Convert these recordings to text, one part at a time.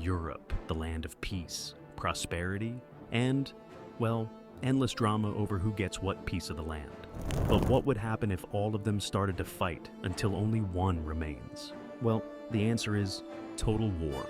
Europe, the land of peace, prosperity, and, well, endless drama over who gets what piece of the land. But what would happen if all of them started to fight until only one remains? Well, the answer is total war.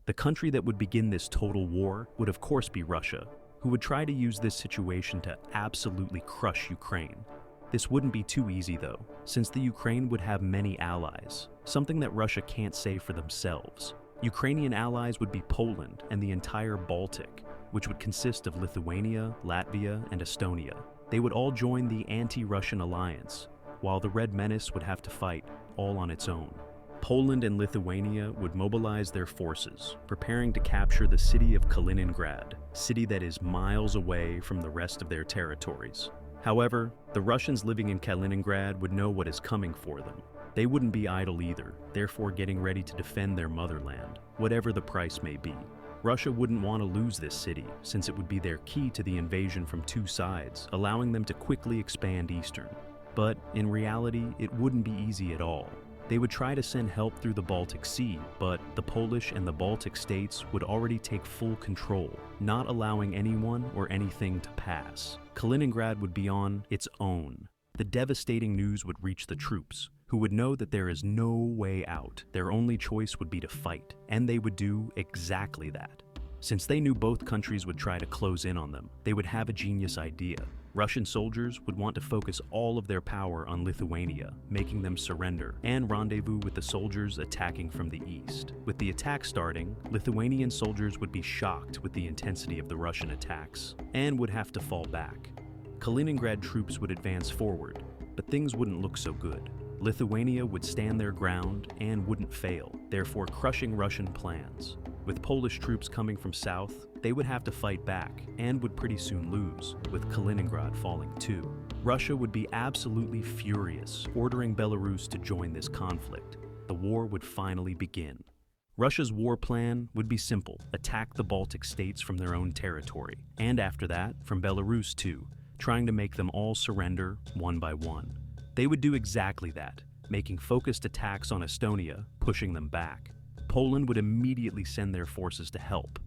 The country that would begin this total war would of course be Russia, who would try to use this situation to absolutely crush Ukraine. This wouldn't be too easy though, since the Ukraine would have many allies, something that Russia can't say for themselves. Ukrainian allies would be Poland and the entire Baltic, which would consist of Lithuania, Latvia, and Estonia. They would all join the anti-Russian alliance, while the Red Menace would have to fight all on its own. Poland and Lithuania would mobilize their forces, preparing to capture the city of Kaliningrad, a city that is miles away from the rest of their territories. However, the Russians living in Kaliningrad would know what is coming for them. They wouldn't be idle either, therefore getting ready to defend their motherland, whatever the price may be. Russia wouldn't want to lose this city, since it would be their key to the invasion from two sides, allowing them to quickly expand eastern. But in reality, it wouldn't be easy at all. They would try to send help through the Baltic Sea, but the Polish and the Baltic states would already take full control, not allowing anyone or anything to pass. Kaliningrad would be on its own. The devastating news would reach the troops, who would know that there is no way out. Their only choice would be to fight, and they would do exactly that. Since they knew both countries would try to close in on them, they would have a genius idea. Russian soldiers would want to focus all of their power on Lithuania, making them surrender, and rendezvous with the soldiers attacking from the east. With the attack starting, Lithuanian soldiers would be shocked with the intensity of the Russian attacks, and would have to fall back. Kaliningrad troops would advance forward, but things wouldn't look so good. Lithuania would stand their ground and wouldn't fail, therefore crushing Russian plans. With Polish troops coming from south, they would have to fight back and would pretty soon lose, with Kaliningrad falling too. Russia would be absolutely furious, ordering Belarus to join this conflict. The war would finally begin. Russia's war plan would be simple: attack the Baltic states from their own territory, and after that, from Belarus too, trying to make them all surrender one by one. They would do exactly that, making focused attacks on Estonia, pushing them back. Poland would immediately send their forces to help.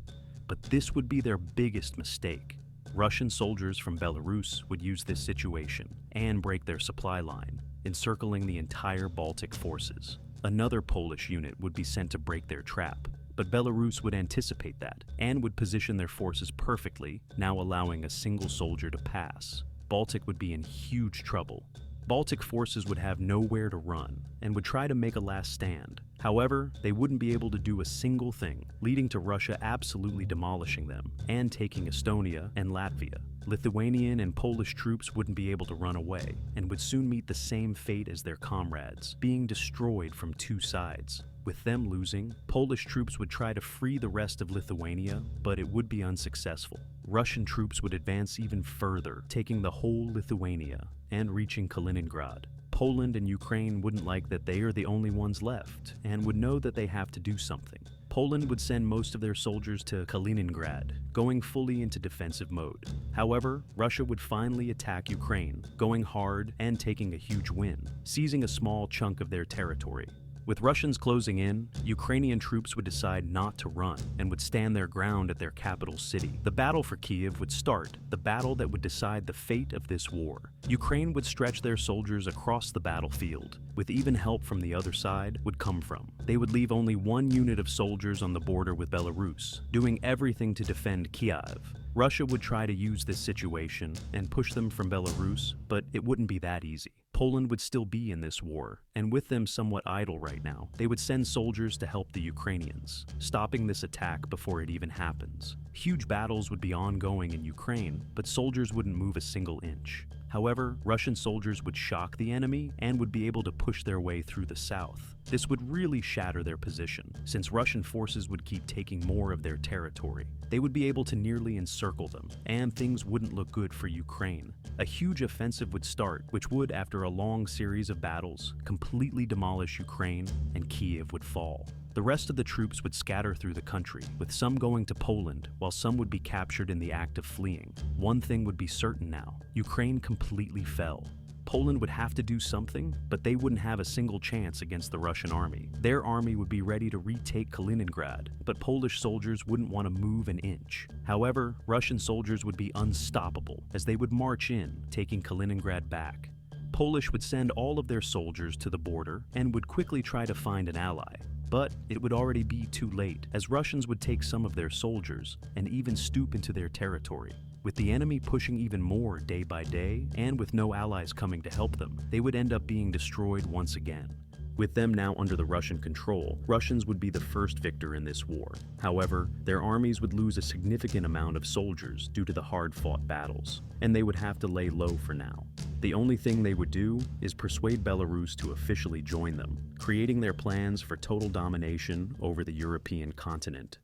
But this would be their biggest mistake. Russian soldiers from Belarus would use this situation and break their supply line, encircling the entire Baltic forces. Another Polish unit would be sent to break their trap, but Belarus would anticipate that and would position their forces perfectly, now allowing a single soldier to pass. Baltic would be in huge trouble. Baltic forces would have nowhere to run and would try to make a last stand. However, they wouldn't be able to do a single thing, leading to Russia absolutely demolishing them and taking Estonia and Latvia. Lithuanian and Polish troops wouldn't be able to run away and would soon meet the same fate as their comrades, being destroyed from two sides. With them losing, Polish troops would try to free the rest of Lithuania, but it would be unsuccessful. Russian troops would advance even further, taking the whole Lithuania and reaching Kaliningrad. Poland and Ukraine wouldn't like that they are the only ones left and would know that they have to do something. Poland would send most of their soldiers to Kaliningrad, going fully into defensive mode. However, Russia would finally attack Ukraine, going hard and taking a huge win, seizing a small chunk of their territory. With Russians closing in, Ukrainian troops would decide not to run and would stand their ground at their capital city. The battle for Kiev would start, the battle that would decide the fate of this war. Ukraine would stretch their soldiers across the battlefield, with even help from the other side would come from. They would leave only one unit of soldiers on the border with Belarus, doing everything to defend Kiev. Russia would try to use this situation and push them from Belarus, but it wouldn't be that easy. Poland would still be in this war, and with them somewhat idle right now, they would send soldiers to help the Ukrainians, stopping this attack before it even happens. Huge battles would be ongoing in Ukraine, but soldiers wouldn't move a single inch. However, Russian soldiers would shock the enemy and would be able to push their way through the south. This would really shatter their position, since Russian forces would keep taking more of their territory. They would be able to nearly encircle them, and things wouldn't look good for Ukraine. A huge offensive would start, which would, after a long series of battles, completely demolish Ukraine, and Kiev would fall. The rest of the troops would scatter through the country, with some going to Poland, while some would be captured in the act of fleeing. One thing would be certain now: Ukraine completely fell. Poland would have to do something, but they wouldn't have a single chance against the Russian army. Their army would be ready to retake Kaliningrad, but Polish soldiers wouldn't want to move an inch. However, Russian soldiers would be unstoppable as they would march in, taking Kaliningrad back. Polish would send all of their soldiers to the border and would quickly try to find an ally. But it would already be too late, as Russians would take some of their soldiers and even stoop into their territory. With the enemy pushing even more day by day, and with no allies coming to help them, they would end up being destroyed once again. With them now under the Russian control, Russians would be the first victor in this war. However, their armies would lose a significant amount of soldiers due to the hard-fought battles, and they would have to lay low for now. The only thing they would do is persuade Belarus to officially join them, creating their plans for total domination over the European continent.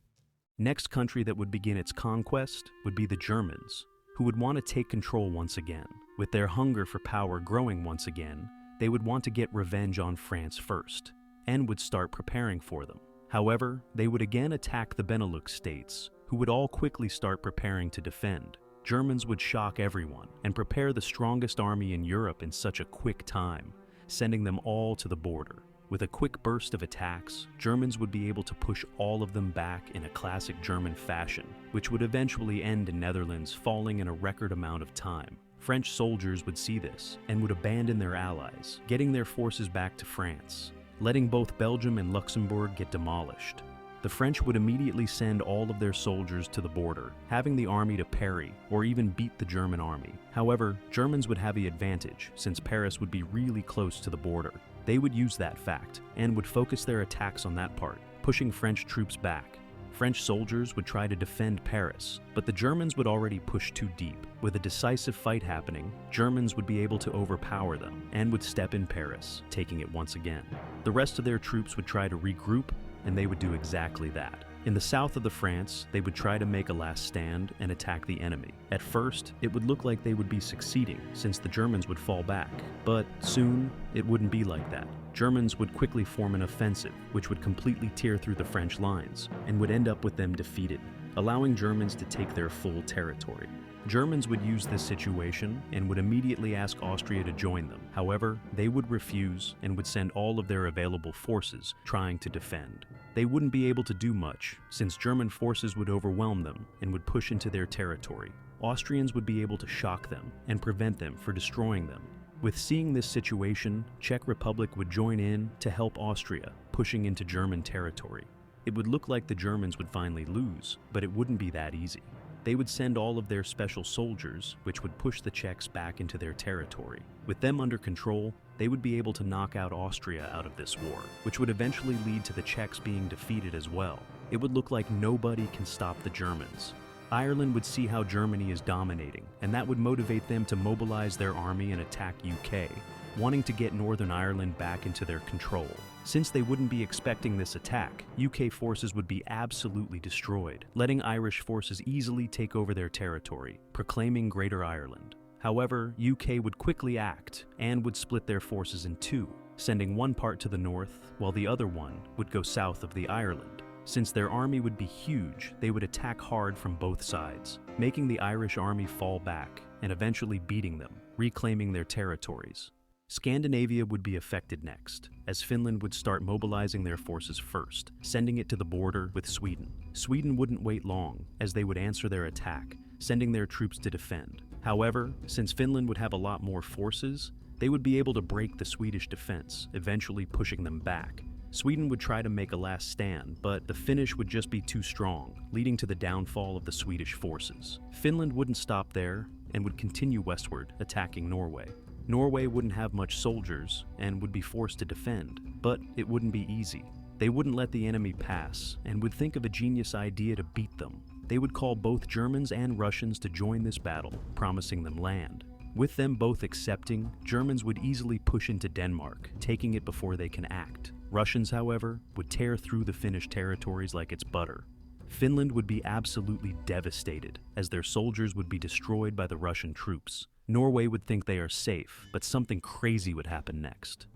Next country that would begin its conquest would be the Germans, who would want to take control once again. With their hunger for power growing once again, they would want to get revenge on France first, and would start preparing for them. However, they would again attack the Benelux states, who would all quickly start preparing to defend. Germans would shock everyone and prepare the strongest army in Europe in such a quick time, sending them all to the border. With a quick burst of attacks, Germans would be able to push all of them back in a classic German fashion, which would eventually end in Netherlands falling in a record amount of time. French soldiers would see this and would abandon their allies, getting their forces back to France, letting both Belgium and Luxembourg get demolished. The French would immediately send all of their soldiers to the border, having the army to parry or even beat the German army. However, Germans would have the advantage since Paris would be really close to the border. They would use that fact and would focus their attacks on that part, pushing French troops back. French soldiers would try to defend Paris, but the Germans would already push too deep. With a decisive fight happening, Germans would be able to overpower them and would step in Paris, taking it once again. The rest of their troops would try to regroup, and they would do exactly that. In the south of the France, they would try to make a last stand and attack the enemy. At first, it would look like they would be succeeding since the Germans would fall back, but soon it wouldn't be like that. Germans would quickly form an offensive, which would completely tear through the French lines and would end up with them defeated, allowing Germans to take their full territory. Germans would use this situation and would immediately ask Austria to join them. However, they would refuse and would send all of their available forces trying to defend. They wouldn't be able to do much since German forces would overwhelm them and would push into their territory. Austrians would be able to shock them and prevent them from destroying them. With seeing this situation, Czech Republic would join in to help Austria, pushing into German territory. It would look like the Germans would finally lose, but it wouldn't be that easy. They would send all of their special soldiers, which would push the Czechs back into their territory. With them under control, they would be able to knock out Austria out of this war, which would eventually lead to the Czechs being defeated as well. It would look like nobody can stop the Germans. Ireland would see how Germany is dominating, and that would motivate them to mobilize their army and attack UK, wanting to get Northern Ireland back into their control. Since they wouldn't be expecting this attack, UK forces would be absolutely destroyed, letting Irish forces easily take over their territory, proclaiming Greater Ireland. However, UK would quickly act and would split their forces in two, sending one part to the north while the other one would go south of the Ireland. Since their army would be huge, they would attack hard from both sides, making the Irish army fall back and eventually beating them, reclaiming their territories. Scandinavia would be affected next, as Finland would start mobilizing their forces first, sending it to the border with Sweden. Sweden wouldn't wait long, as they would answer their attack, sending their troops to defend. However, since Finland would have a lot more forces, they would be able to break the Swedish defense, eventually pushing them back. Sweden would try to make a last stand, but the Finnish would just be too strong, leading to the downfall of the Swedish forces. Finland wouldn't stop there and would continue westward, attacking Norway. Norway wouldn't have much soldiers and would be forced to defend, but it wouldn't be easy. They wouldn't let the enemy pass and would think of a genius idea to beat them. They would call both Germans and Russians to join this battle, promising them land. With them both accepting, Germans would easily push into Denmark, taking it before they can act. Russians, however, would tear through the Finnish territories like it's butter. Finland would be absolutely devastated, as their soldiers would be destroyed by the Russian troops. Norway would think they are safe, but something crazy would happen next.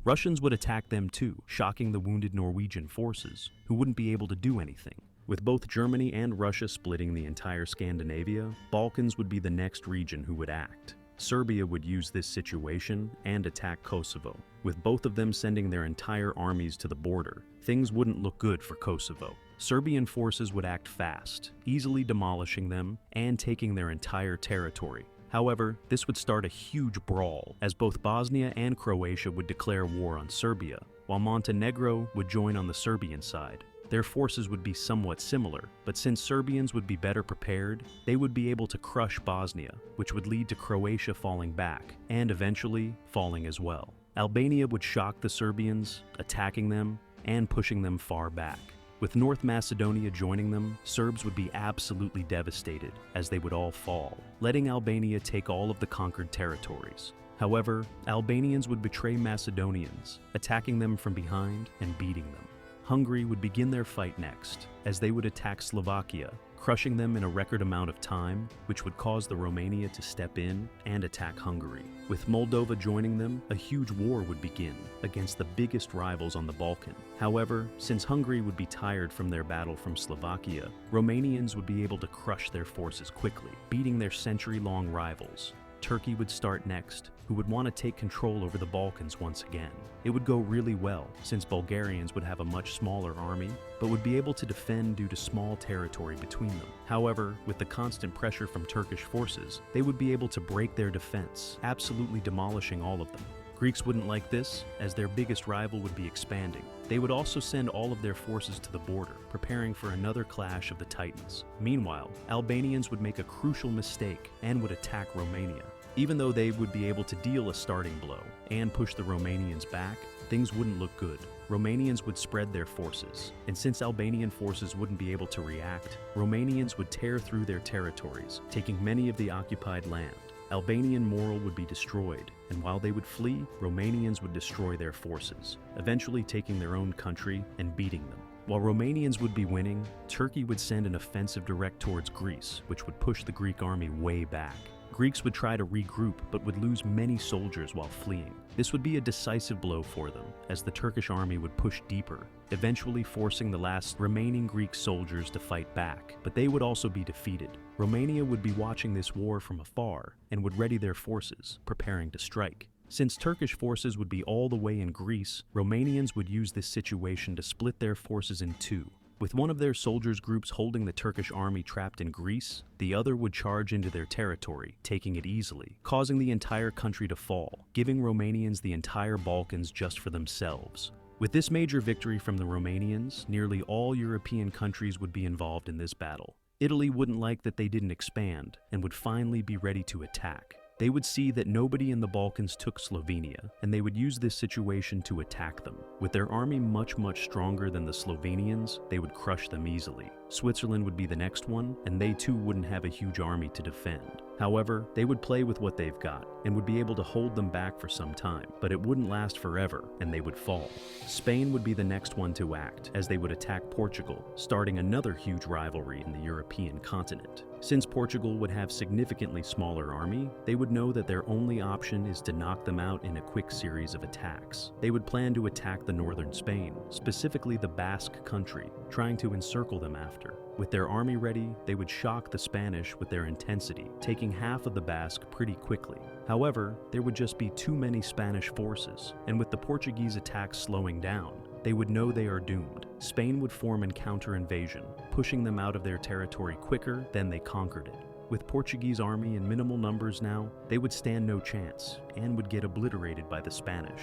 Russians would attack them too, shocking the wounded Norwegian forces, who wouldn't be able to do anything. With both Germany and Russia splitting the entire Scandinavia, Balkans would be the next region who would act. Serbia would use this situation and attack Kosovo. With both of them sending their entire armies to the border, things wouldn't look good for Kosovo. Serbian forces would act fast, easily demolishing them and taking their entire territory. However, this would start a huge brawl, as both Bosnia and Croatia would declare war on Serbia, while Montenegro would join on the Serbian side. Their forces would be somewhat similar, but since Serbians would be better prepared, they would be able to crush Bosnia, which would lead to Croatia falling back, and eventually falling as well. Albania would shock the Serbians, attacking them and pushing them far back. With North Macedonia joining them, Serbs would be absolutely devastated, as they would all fall, letting Albania take all of the conquered territories. However, Albanians would betray Macedonians, attacking them from behind and beating them. Hungary would begin their fight next, as they would attack Slovakia, crushing them in a record amount of time, which would cause the Romania to step in and attack Hungary. With Moldova joining them, a huge war would begin against the biggest rivals on the Balkan. However, since Hungary would be tired from their battle from Slovakia, Romanians would be able to crush their forces quickly, beating their century-long rivals. Turkey would start next, who would want to take control over the Balkans once again. It would go really well, since Bulgarians would have a much smaller army, but would be able to defend due to small territory between them. However, with the constant pressure from Turkish forces, they would be able to break their defense, absolutely demolishing all of them. Greeks wouldn't like this, as their biggest rival would be expanding. They would also send all of their forces to the border, preparing for another clash of the Titans. Meanwhile, Albanians would make a crucial mistake and would attack Romania. Even though they would be able to deal a starting blow and push the Romanians back, things wouldn't look good. Romanians would spread their forces, and since Albanian forces wouldn't be able to react, Romanians would tear through their territories, taking many of the occupied land. Albanian morale would be destroyed, and while they would flee, Romanians would destroy their forces, eventually taking their own country and beating them. While Romanians would be winning, Turkey would send an offensive direct towards Greece, which would push the Greek army way back. Greeks would try to regroup, but would lose many soldiers while fleeing. This would be a decisive blow for them, as the Turkish army would push deeper, eventually forcing the last remaining Greek soldiers to fight back, but they would also be defeated. Romania would be watching this war from afar, and would ready their forces, preparing to strike. Since Turkish forces would be all the way in Greece, Romanians would use this situation to split their forces in two. With one of their soldiers' groups holding the Turkish army trapped in Greece, the other would charge into their territory, taking it easily, causing the entire country to fall, giving Romanians the entire Balkans just for themselves. With this major victory from the Romanians, nearly all European countries would be involved in this battle. Italy wouldn't like that they didn't expand, and would finally be ready to attack. They would see that nobody in the Balkans took Slovenia, and they would use this situation to attack them. With their army much stronger than the Slovenians, they would crush them easily. Switzerland would be the next one, and they too wouldn't have a huge army to defend. However, they would play with what they've got, and would be able to hold them back for some time, but it wouldn't last forever, and they would fall. Spain would be the next one to act, as they would attack Portugal, starting another huge rivalry in the European continent. Since Portugal would have significantly smaller army, they would know that their only option is to knock them out in a quick series of attacks. They would plan to attack the northern Spain, specifically the Basque country, trying to encircle them after. With their army ready, they would shock the Spanish with their intensity, taking half of the Basque pretty quickly. However, there would just be too many Spanish forces, and with the Portuguese attacks slowing down, they would know they are doomed. Spain would form an counter-invasion, pushing them out of their territory quicker than they conquered it. With Portuguese army in minimal numbers now, they would stand no chance, and would get obliterated by the Spanish.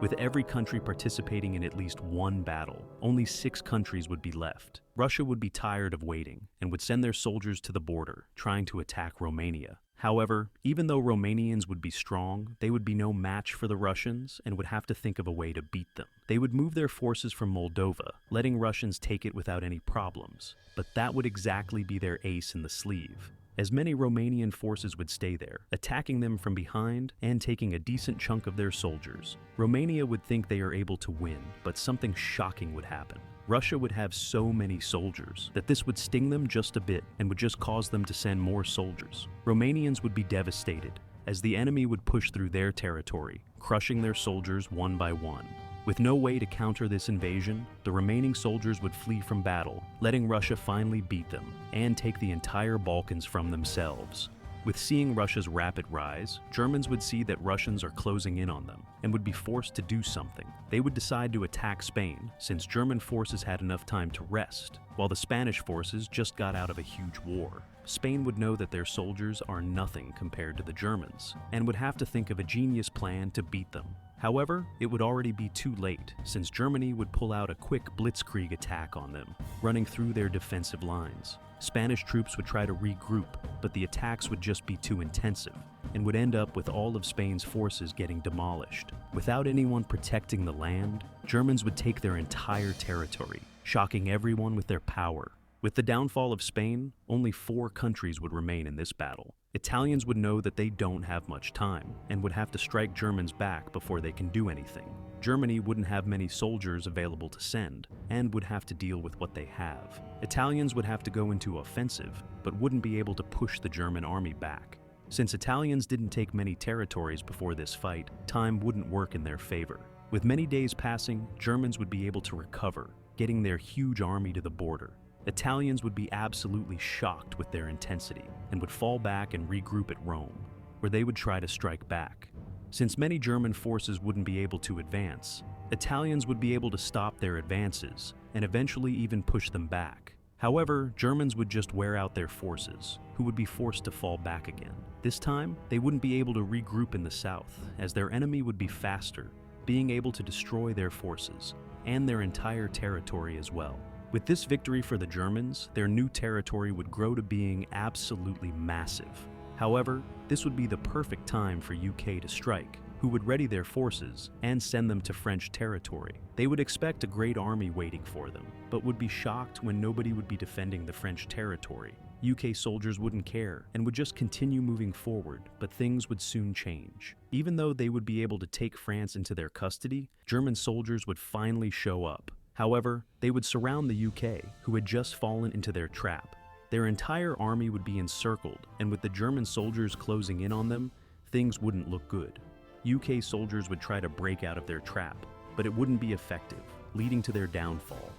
With every country participating in at least one battle, only 6 countries would be left. Russia would be tired of waiting, and would send their soldiers to the border, trying to attack Romania. However, even though Romanians would be strong, they would be no match for the Russians and would have to think of a way to beat them. They would move their forces from Moldova, letting Russians take it without any problems. But that would exactly be their ace in the sleeve, as many Romanian forces would stay there, attacking them from behind and taking a decent chunk of their soldiers. Romania would think they are able to win, but something shocking would happen. Russia would have so many soldiers that this would sting them just a bit and would just cause them to send more soldiers. Romanians would be devastated, as the enemy would push through their territory, crushing their soldiers one by one. With no way to counter this invasion, the remaining soldiers would flee from battle, letting Russia finally beat them and take the entire Balkans from themselves. With seeing Russia's rapid rise, Germans would see that Russians are closing in on them and would be forced to do something. They would decide to attack Spain, since German forces had enough time to rest, while the Spanish forces just got out of a huge war. Spain would know that their soldiers are nothing compared to the Germans, and would have to think of a genius plan to beat them. However, it would already be too late, since Germany would pull out a quick blitzkrieg attack on them, running through their defensive lines. Spanish troops would try to regroup, but the attacks would just be too intensive, and would end up with all of Spain's forces getting demolished. Without anyone protecting the land, Germans would take their entire territory, shocking everyone with their power. With the downfall of Spain, only 4 countries would remain in this battle. Italians would know that they don't have much time, and would have to strike Germans back before they can do anything. Germany wouldn't have many soldiers available to send, and would have to deal with what they have. Italians would have to go into offensive, but wouldn't be able to push the German army back. Since Italians didn't take many territories before this fight, time wouldn't work in their favor. With many days passing, Germans would be able to recover, getting their huge army to the border. Italians would be absolutely shocked with their intensity, and would fall back and regroup at Rome, where they would try to strike back. Since many German forces wouldn't be able to advance, Italians would be able to stop their advances, and eventually even push them back. However, Germans would just wear out their forces, who would be forced to fall back again. This time, they wouldn't be able to regroup in the south, as their enemy would be faster, being able to destroy their forces, and their entire territory as well. With this victory for the Germans, their new territory would grow to being absolutely massive. However, this would be the perfect time for UK to strike, who would ready their forces and send them to French territory. They would expect a great army waiting for them, but would be shocked when nobody would be defending the French territory. UK soldiers wouldn't care and would just continue moving forward, but things would soon change. Even though they would be able to take France into their custody, German soldiers would finally show up. However, they would surround the UK, who had just fallen into their trap. Their entire army would be encircled, and with the German soldiers closing in on them, things wouldn't look good. UK soldiers would try to break out of their trap, but it wouldn't be effective, leading to their downfall.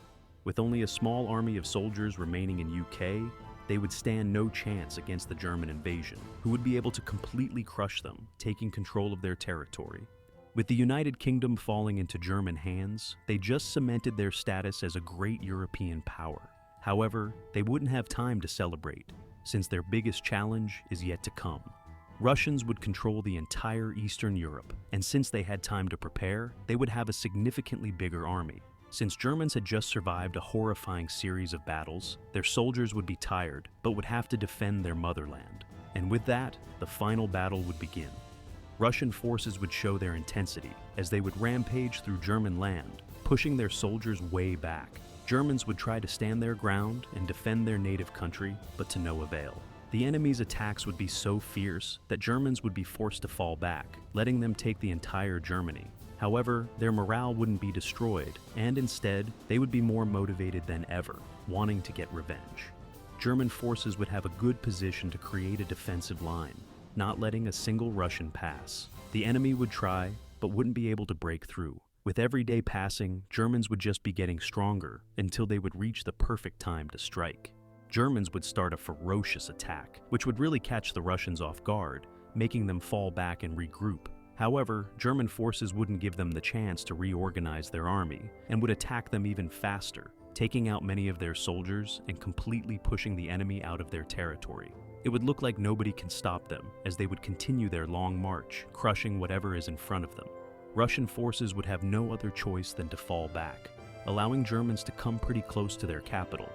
With only a small army of soldiers remaining in UK, they would stand no chance against the German invasion, who would be able to completely crush them, taking control of their territory. With the United Kingdom falling into German hands, they just cemented their status as a great European power. However, they wouldn't have time to celebrate, since their biggest challenge is yet to come. Russians would control the entire Eastern Europe, and since they had time to prepare, they would have a significantly bigger army. Since Germans had just survived a horrifying series of battles, their soldiers would be tired, but would have to defend their motherland. And with that, the final battle would begin. Russian forces would show their intensity, as they would rampage through German land, pushing their soldiers way back. Germans would try to stand their ground and defend their native country, but to no avail. The enemy's attacks would be so fierce that Germans would be forced to fall back, letting them take the entire Germany. However, their morale wouldn't be destroyed, and instead, they would be more motivated than ever, wanting to get revenge. German forces would have a good position to create a defensive line, not letting a single Russian pass. The enemy would try, but wouldn't be able to break through. With every day passing, Germans would just be getting stronger until they would reach the perfect time to strike. Germans would start a ferocious attack, which would really catch the Russians off guard, making them fall back and regroup. However, German forces wouldn't give them the chance to reorganize their army, and would attack them even faster, taking out many of their soldiers and completely pushing the enemy out of their territory. It would look like nobody can stop them, as they would continue their long march, crushing whatever is in front of them. Russian forces would have no other choice than to fall back, allowing Germans to come pretty close to their capital.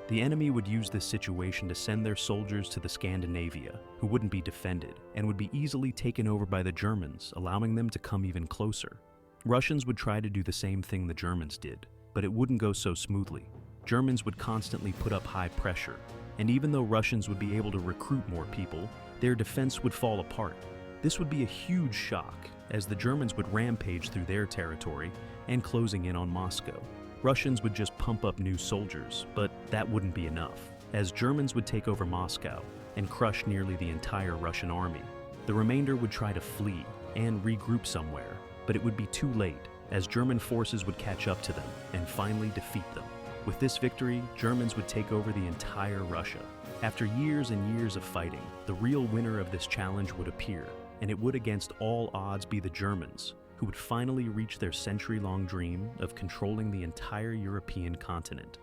The enemy would use this situation to send their soldiers to the Scandinavia, who wouldn't be defended, and would be easily taken over by the Germans, allowing them to come even closer. Russians would try to do the same thing the Germans did, but it wouldn't go so smoothly. Germans would constantly put up high pressure, and even though Russians would be able to recruit more people, their defense would fall apart. This would be a huge shock, as the Germans would rampage through their territory and closing in on Moscow. Russians would just pump up new soldiers, but that wouldn't be enough, as Germans would take over Moscow and crush nearly the entire Russian army. The remainder would try to flee and regroup somewhere, but it would be too late, as German forces would catch up to them and finally defeat them. With this victory, Germans would take over the entire Russia, After years and years of fighting, the real winner of this challenge would appear, and it would against all odds be the Germans, who would finally reach their century-long dream of controlling the entire European continent.